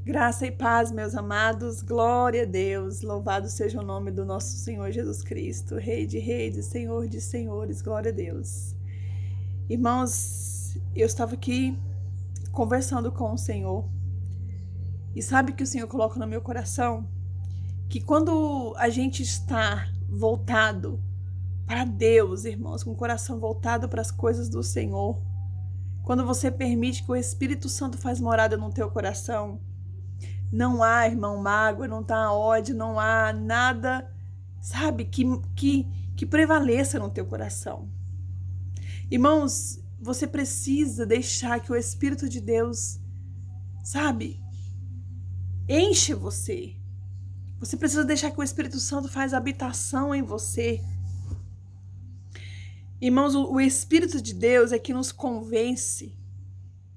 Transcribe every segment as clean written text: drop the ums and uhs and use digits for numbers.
Graça e paz, meus amados, glória a Deus, louvado seja o nome do nosso Senhor Jesus Cristo, Rei de reis, Senhor de senhores, glória a Deus. Irmãos, eu estava aqui conversando com o Senhor e sabe que o Senhor coloca no meu coração que quando a gente está voltado para Deus, irmãos, com o coração voltado para as coisas do Senhor, quando você permite que o Espírito Santo faz morada no teu coração, não há, irmão, mágoa, não há ódio, não há nada, sabe, que prevaleça no teu coração. Irmãos, você precisa deixar que o Espírito de Deus, sabe, enche você. Você precisa deixar que o Espírito Santo faz habitação em você. Irmãos, o Espírito de Deus é que nos convence.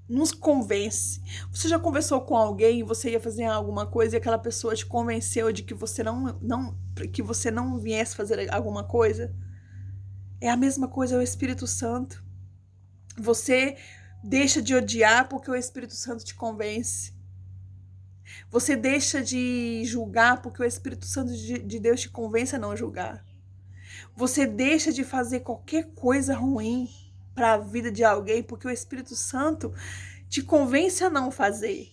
Nos convence. Você já conversou com alguém, você ia fazer alguma coisa e aquela pessoa te convenceu de que você não viesse fazer alguma coisa? É a mesma coisa, é o Espírito Santo. Você deixa de odiar porque o Espírito Santo te convence. Você deixa de julgar porque o Espírito Santo de Deus te convence a não julgar. Você deixa de fazer qualquer coisa ruim para a vida de alguém porque o Espírito Santo te convence a não fazer.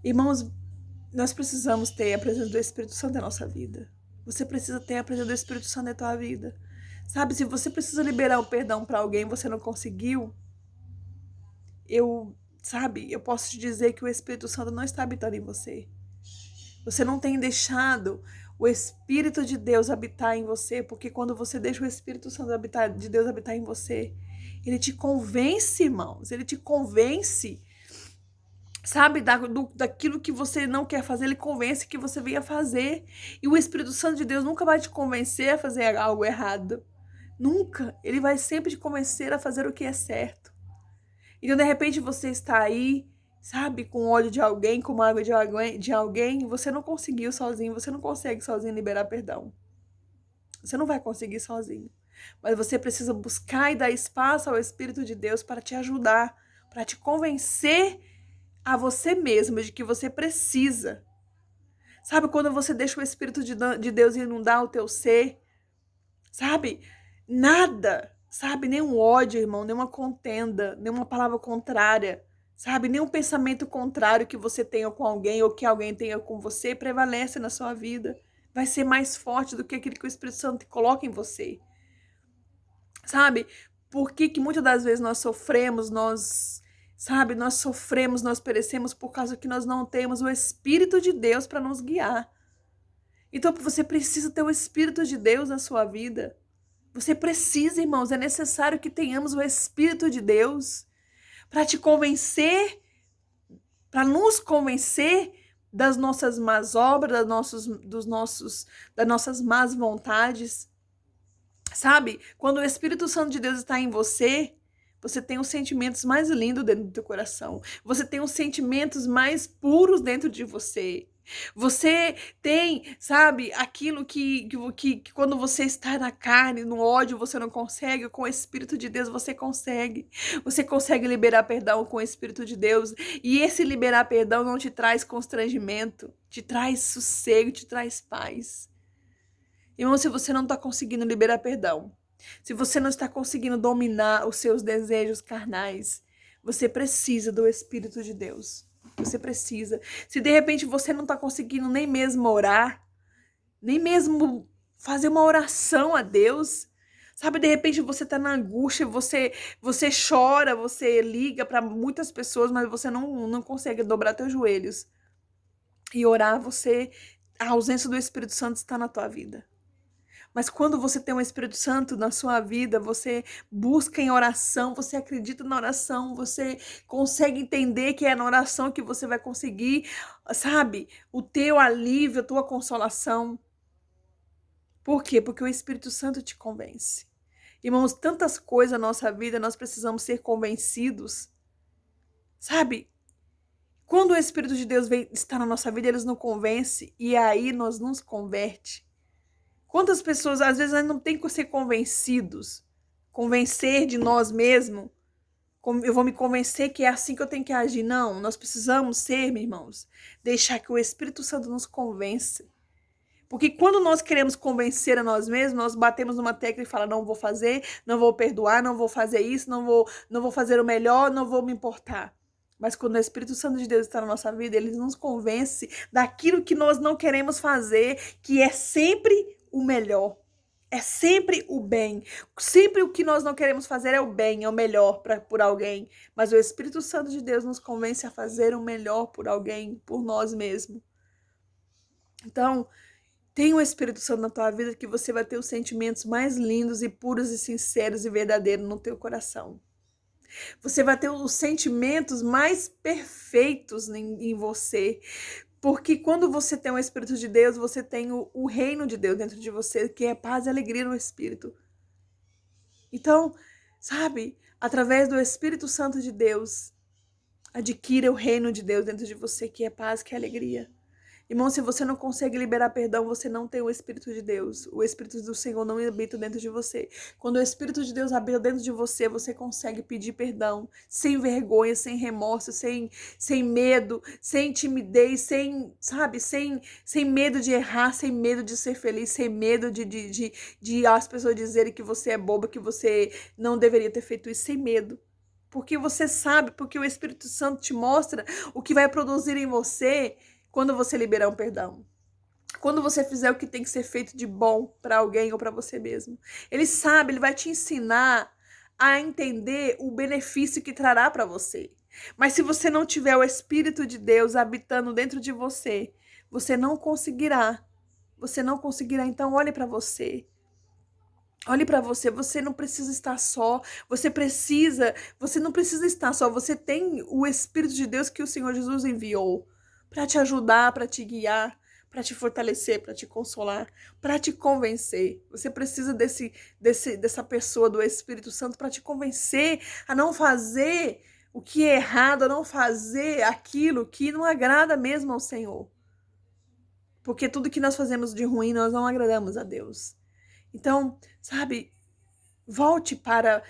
Irmãos, nós precisamos ter a presença do Espírito Santo na nossa vida. Você precisa ter a presença do Espírito Santo na tua vida. Sabe, se você precisa liberar o perdão para alguém e você não conseguiu, eu posso te dizer que o Espírito Santo não está habitando em você. Você não tem deixado o Espírito de Deus habitar em você, porque quando você deixa o Espírito Santo de Deus habitar em você, ele te convence, irmãos, ele te convence, sabe, daquilo que você não quer fazer, ele convence que você venha fazer. E o Espírito Santo de Deus nunca vai te convencer a fazer algo errado. Nunca. Ele vai sempre te convencer a fazer o que é certo. Então, de repente, você está aí, sabe, com ódio de alguém, com mágoa de alguém, você não conseguiu sozinho, você não consegue sozinho liberar perdão. Você não vai conseguir sozinho. Mas você precisa buscar e dar espaço ao Espírito de Deus para te ajudar, para te convencer a você mesmo de que você precisa. Sabe, quando você deixa o Espírito de Deus inundar o teu ser, sabe, nada, sabe, nenhum ódio, irmão, nenhuma contenda, nenhuma palavra contrária, sabe, nenhum pensamento contrário que você tenha com alguém ou que alguém tenha com você prevalece na sua vida. Vai ser mais forte do que aquilo que o Espírito Santo coloca em você. Sabe, por que muitas das vezes nós sofremos, nós sofremos, nós perecemos por causa que nós não temos o Espírito de Deus para nos guiar. Então você precisa ter o Espírito de Deus na sua vida. Você precisa, irmãos, é necessário que tenhamos o Espírito de Deus para te convencer, para nos convencer das nossas más obras, das nossas más vontades. Sabe, quando o Espírito Santo de Deus está em você, você tem os sentimentos mais lindos dentro do teu coração. Você tem os sentimentos mais puros dentro de você. Você tem, sabe, aquilo que quando você está na carne, no ódio, você não consegue, com o Espírito de Deus você consegue. Você consegue liberar perdão com o Espírito de Deus. E esse liberar perdão não te traz constrangimento, te traz sossego, te traz paz. Irmão, se você não está conseguindo liberar perdão, se você não está conseguindo dominar os seus desejos carnais, você precisa do Espírito de Deus. Você precisa. Se de repente você não está conseguindo nem mesmo orar, nem mesmo fazer uma oração a Deus, sabe, de repente você está na angústia, você chora, você liga para muitas pessoas, mas você não consegue dobrar teus joelhos e orar, a ausência do Espírito Santo está na tua vida. Mas quando você tem o Espírito Santo na sua vida, você busca em oração, você acredita na oração, você consegue entender que é na oração que você vai conseguir, sabe, o teu alívio, a tua consolação. Por quê? Porque o Espírito Santo te convence. Irmãos, tantas coisas na nossa vida, nós precisamos ser convencidos, sabe? Quando o Espírito de Deus vem estar na nossa vida, ele nos convence e aí nós nos converte. Quantas pessoas, às vezes, não tem que ser convencidos, convencer de nós mesmos, eu vou me convencer que é assim que eu tenho que agir. Não, nós precisamos ser, meus irmãos, deixar que o Espírito Santo nos convença. Porque quando nós queremos convencer a nós mesmos, nós batemos numa tecla e falamos, não vou fazer, não vou perdoar, não vou fazer isso, não vou fazer o melhor, não vou me importar. Mas quando o Espírito Santo de Deus está na nossa vida, ele nos convence daquilo que nós não queremos fazer, que é sempre o melhor. É sempre o bem. Sempre o que nós não queremos fazer é o bem, é o melhor por alguém. Mas o Espírito Santo de Deus nos convence a fazer o melhor por alguém, por nós mesmos. Então, tem o Espírito Santo na tua vida que você vai ter os sentimentos mais lindos e puros e sinceros e verdadeiros no teu coração. Você vai ter os sentimentos mais perfeitos em você. Porque quando você tem o Espírito de Deus, você tem o reino de Deus dentro de você, que é paz e alegria no Espírito. Então, sabe, através do Espírito Santo de Deus, adquira o reino de Deus dentro de você, que é paz, que é alegria. Irmão, se você não consegue liberar perdão, você não tem o Espírito de Deus. O Espírito do Senhor não habita dentro de você. Quando o Espírito de Deus habita dentro de você, você consegue pedir perdão sem vergonha, sem remorso, sem medo, sem timidez, sem medo de errar, sem medo de ser feliz, sem medo de as pessoas dizerem que você é boba, que você não deveria ter feito isso, sem medo. Porque você sabe, porque o Espírito Santo te mostra o que vai produzir em você quando você liberar um perdão. Quando você fizer o que tem que ser feito de bom para alguém ou para você mesmo. Ele sabe, ele vai te ensinar a entender o benefício que trará para você. Mas se você não tiver o Espírito de Deus habitando dentro de você, você não conseguirá. Você não conseguirá. Então, olhe para você. Olhe para você, você não precisa estar só, você não precisa estar só, você tem o Espírito de Deus que o Senhor Jesus enviou para te ajudar, para te guiar, para te fortalecer, para te consolar, para te convencer. Você precisa dessa pessoa do Espírito Santo para te convencer a não fazer o que é errado, a não fazer aquilo que não agrada mesmo ao Senhor. Porque tudo que nós fazemos de ruim, nós não agradamos a Deus. Então, sabe, volte para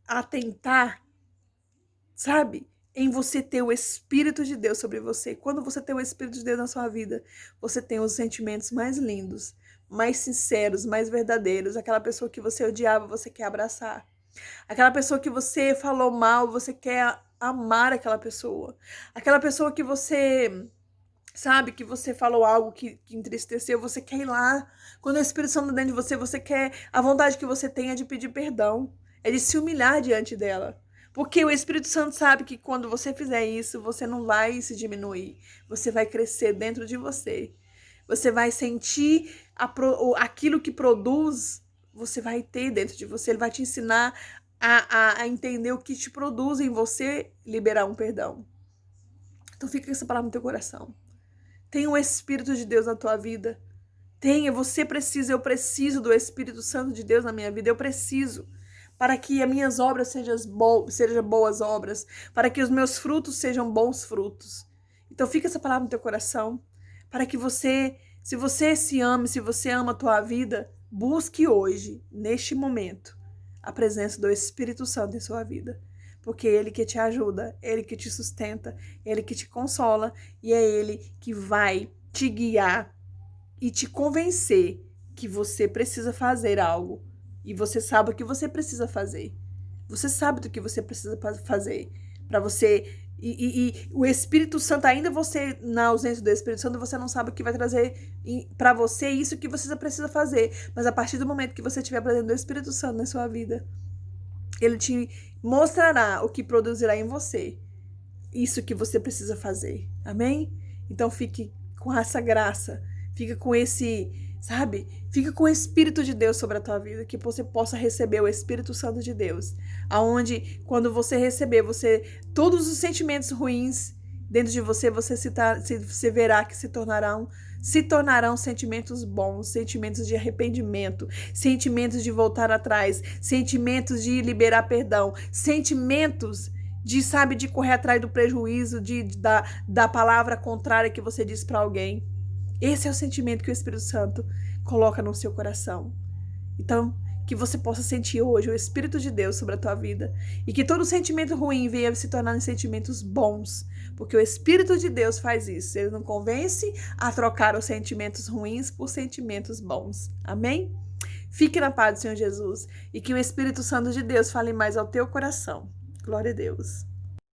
atentar, sabe, em você ter o Espírito de Deus sobre você. Quando você tem o Espírito de Deus na sua vida, você tem os sentimentos mais lindos, mais sinceros, mais verdadeiros. Aquela pessoa que você odiava, você quer abraçar. Aquela pessoa que você falou mal, você quer amar aquela pessoa. Aquela pessoa que você... sabe, que você falou algo que entristeceu, você quer ir lá. Quando o Espírito Santo dentro de você, você quer... a vontade que você tem é de pedir perdão. É de se humilhar diante dela. Porque o Espírito Santo sabe que quando você fizer isso, você não vai se diminuir. Você vai crescer dentro de você. Você vai sentir aquilo que produz, você vai ter dentro de você. Ele vai te ensinar a entender o que te produz em você liberar um perdão. Então fica com essa palavra no teu coração. Tenha o Espírito de Deus na tua vida. Você precisa, eu preciso do Espírito Santo de Deus na minha vida. Eu preciso. Para que as minhas obras sejam boas obras. Para que os meus frutos sejam bons frutos. Então fica essa palavra no teu coração. Para que você, se você se ama, se você ama a tua vida, busque hoje, neste momento, a presença do Espírito Santo em sua vida. Porque é Ele que te ajuda, é Ele que te sustenta, é Ele que te consola e é Ele que vai te guiar e te convencer que você precisa fazer algo. E você sabe o que você precisa fazer. Você sabe do que você precisa fazer. Para você... E o Espírito Santo, ainda você, na ausência do Espírito Santo, você não sabe o que vai trazer para você isso que você precisa fazer. Mas a partir do momento que você estiver presente do Espírito Santo na sua vida, Ele te mostrará o que produzirá em você isso que você precisa fazer. Amém? Então fique com essa graça. Fica com esse, sabe? Fica com o Espírito de Deus sobre a tua vida. Que você possa receber o Espírito Santo de Deus. Aonde, quando você receber, todos os sentimentos ruins dentro de você, você verá que se tornarão sentimentos bons, sentimentos de arrependimento, sentimentos de voltar atrás, sentimentos de liberar perdão, sentimentos de correr atrás do prejuízo, da palavra contrária que você diz para alguém. Esse é o sentimento que o Espírito Santo coloca no seu coração. Então, que você possa sentir hoje o Espírito de Deus sobre a tua vida e que todo sentimento ruim venha se tornar em sentimentos bons, porque o Espírito de Deus faz isso. Ele nos convence a trocar os sentimentos ruins por sentimentos bons. Amém? Fique na paz do Senhor Jesus e que o Espírito Santo de Deus fale mais ao teu coração. Glória a Deus.